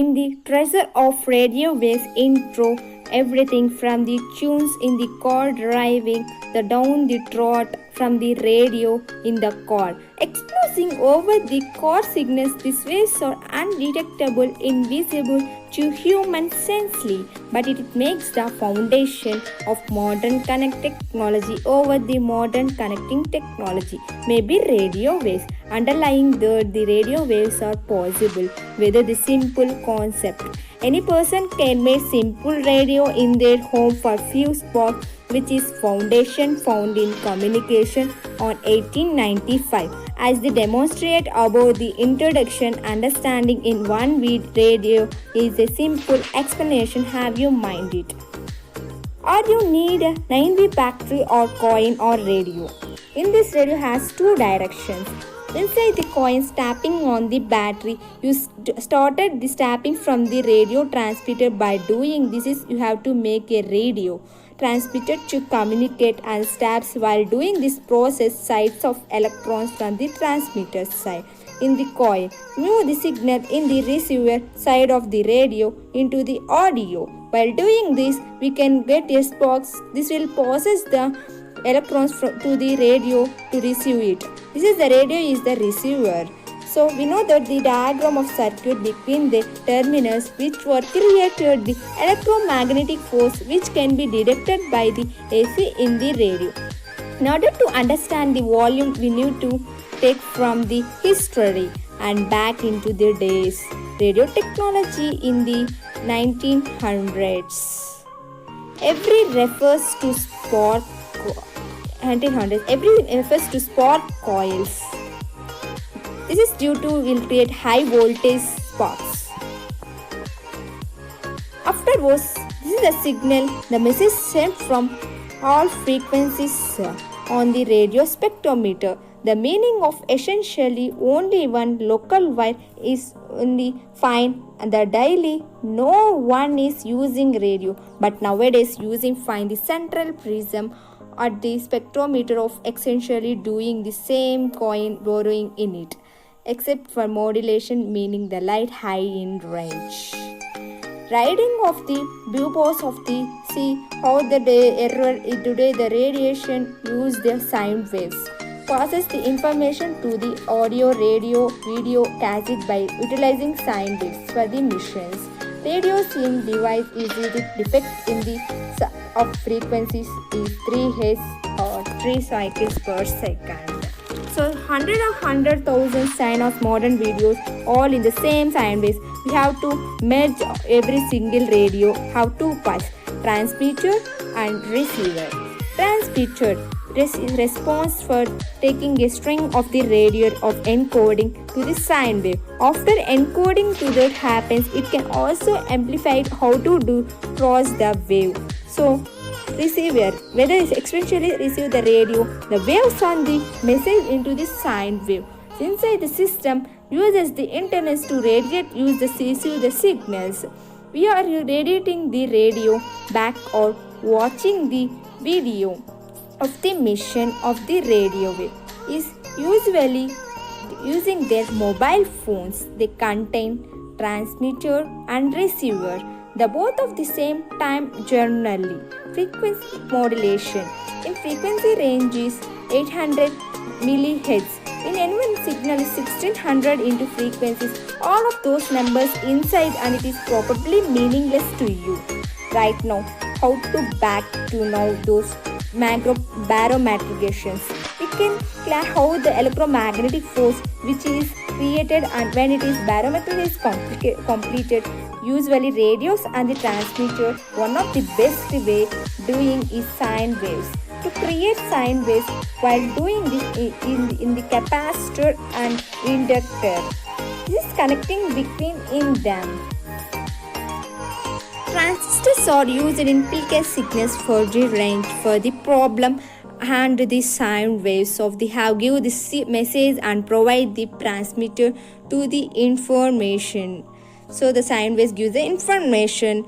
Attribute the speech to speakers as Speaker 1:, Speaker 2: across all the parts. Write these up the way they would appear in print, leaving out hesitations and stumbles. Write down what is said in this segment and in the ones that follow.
Speaker 1: In the treasure of radio waves intro, everything from the tunes in the car driving, the down the trot from the radio in the car. Exploding over the car signals, these waves are undetectable, invisible to human sensely, but it makes the foundation of modern connect technology over the modern connecting technology. Maybe radio waves. Underlying the radio waves are possible, whether the simple concept. Any person can make simple radio in their home for few sparks, which is foundation found in communication on 1895. As they demonstrate above, the introduction understanding in one beat radio is a simple explanation. Have you mind it? Or you need a 9V battery or coin or radio. In this radio has two directions. Inside the coins tapping on the battery, you started the tapping from the radio transmitter. By doing this is you have to make a radio transmitter to communicate and taps. While doing this process, sides of electrons from the transmitter side in the coil move the signal in the receiver side of the radio into the audio. While doing this, we can get a spark. This will process the electrons to the radio to receive it. This is the radio is the receiver. So we know that the diagram of circuit between the terminals which were created the electromagnetic force which can be detected by the AC in the radio. In order to understand the volume, we need to take from the history and back into the days. Radio technology in the 1900s. Every refers to spark 1900s. Every refers to spark coils. This is due to will create high voltage sparks. Afterwards, this is the signal. The message sent from all frequencies on the radio spectrometer. The meaning of essentially only one local wire is only fine and the daily no one is using radio, but nowadays using fine the central prism at the spectrometer of essentially doing the same coin borrowing in it, except for modulation, meaning the light high in range. Riding of the bulbs of the see how the today the radiation use the sound waves, passes the information to the audio, radio, video cassette by utilizing sine waves for the missions. Radio sync device is the defect in the of frequencies is 3 Hz or 3 cycles per second. So 100,000 sine of modern videos all in the same sine waves. We have to merge every single radio, have two parts, transmitter and receiver. Transmitter response for taking a string of the radio of encoding to the sine wave. After encoding to that happens, it can also amplify how to do cross the wave. So receiver, whether it's exponentially receive the radio, the waves on the message into the sine wave. Inside the system uses the internet to radiate use the receive the signals. We are radiating the radio back or watching the video of the mission of the radio wave is usually using their mobile phones. They contain transmitter and receiver, the both of the same time generally. Frequency modulation in frequency range is 800 millihertz. In N1 signal is 1600 into frequencies. All of those numbers inside and it is probably meaningless to you right now. How to back to now those barometrications. We can clear how the electromagnetic force which is created and when it is barometric is completed. Usually radios and the transmitter, one of the best way doing is sine waves. To create sine waves while doing this in the capacitor and inductor. This is connecting between in them. Transistors are used in PK signals for the range for the problem and the sine waves of the have give the message and provide the transmitter to the information. So the sine waves gives the information.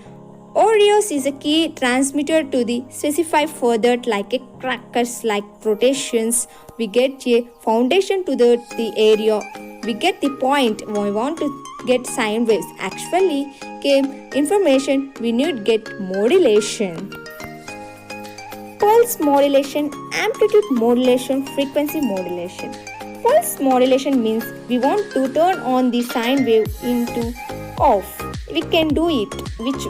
Speaker 1: Audios is a key transmitter to the specify further like a crackers like rotations. We get a foundation to the area. We get the point. We want to get sine waves. Actually, information we need get modulation. Pulse modulation, amplitude modulation, frequency modulation. Pulse modulation means we want to turn on the sine wave into off. We can do it, which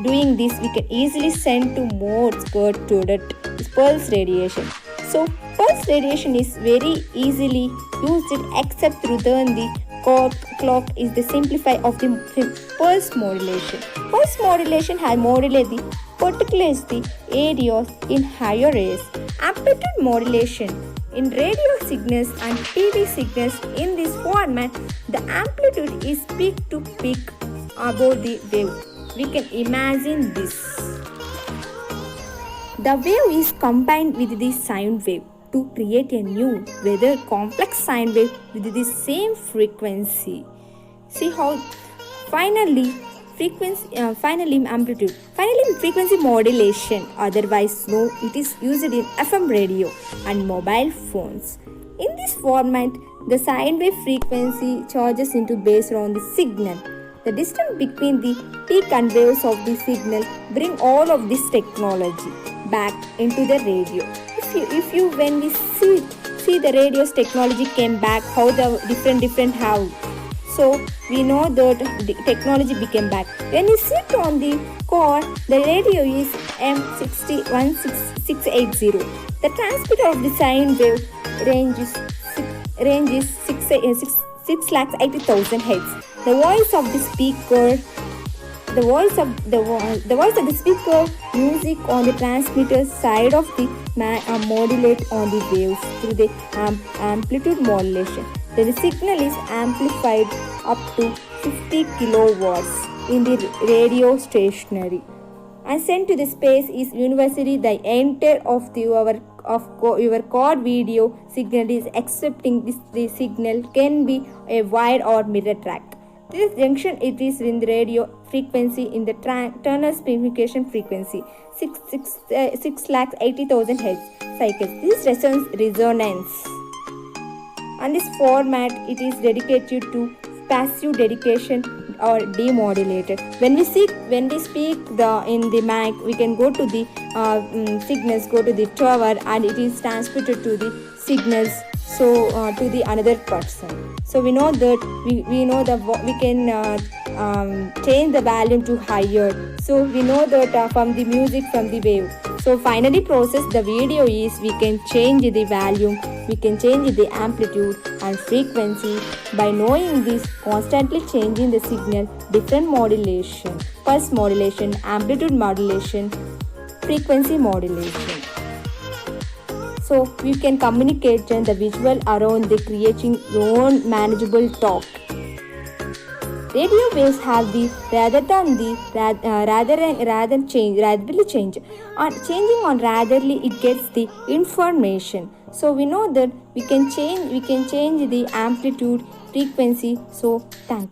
Speaker 1: doing this we can easily send to modes good to that pulse radiation. So pulse radiation is very easily used except through the clock is the simplify of the pulse modulation. Pulse modulation has modulated the particulars the areas in higher rays. Amplitude modulation in radio signals and TV signals in this format, the amplitude is peak to peak above the wave. We can imagine this. The wave is combined with the sine wave to create a new, rather complex sine wave with the same frequency. See how finally amplitude. Finally, frequency modulation, otherwise known, it is used in FM radio and mobile phones. In this format, the sine wave frequency charges into based on the signal. The distance between the peak and waves of the signal bring all of this technology back into the radio. When we see the radio's technology came back, how the different how. So we know that the technology became back. When you sit on the car, the radio is M61680. The transmitter of the sine wave range is 680,000 Hz. The voice of the speaker music on the transmitter side of the modulate on the waves through the amplitude modulation. Then the signal is amplified up to 50 kilowatts in the radio stationary and sent to the space is universally the entire of your cord video signal is accepting the signal can be a wide or mirror track. This junction it is in the radio frequency in the Turner's amplification frequency 680,000 Hz cycles. This resonance. And this format it is dedicated to passive dedication or demodulated. When we speak in the mic, we can go to the signals, go to the tower, and it is transmitted to the signals. So to the another person. So we know that we know that we can change the volume to higher. So we know that from the music from the wave. So finally process the video is we can change the volume, we can change the amplitude and frequency by knowing this constantly changing the signal, different modulation, pulse modulation, amplitude modulation, frequency modulation. So we can communicate the visual around the creating your own manageable talk. Radio waves have the rapidly change. On changing on ratherly it gets the information. So we know that we can change the amplitude, frequency. So thank you.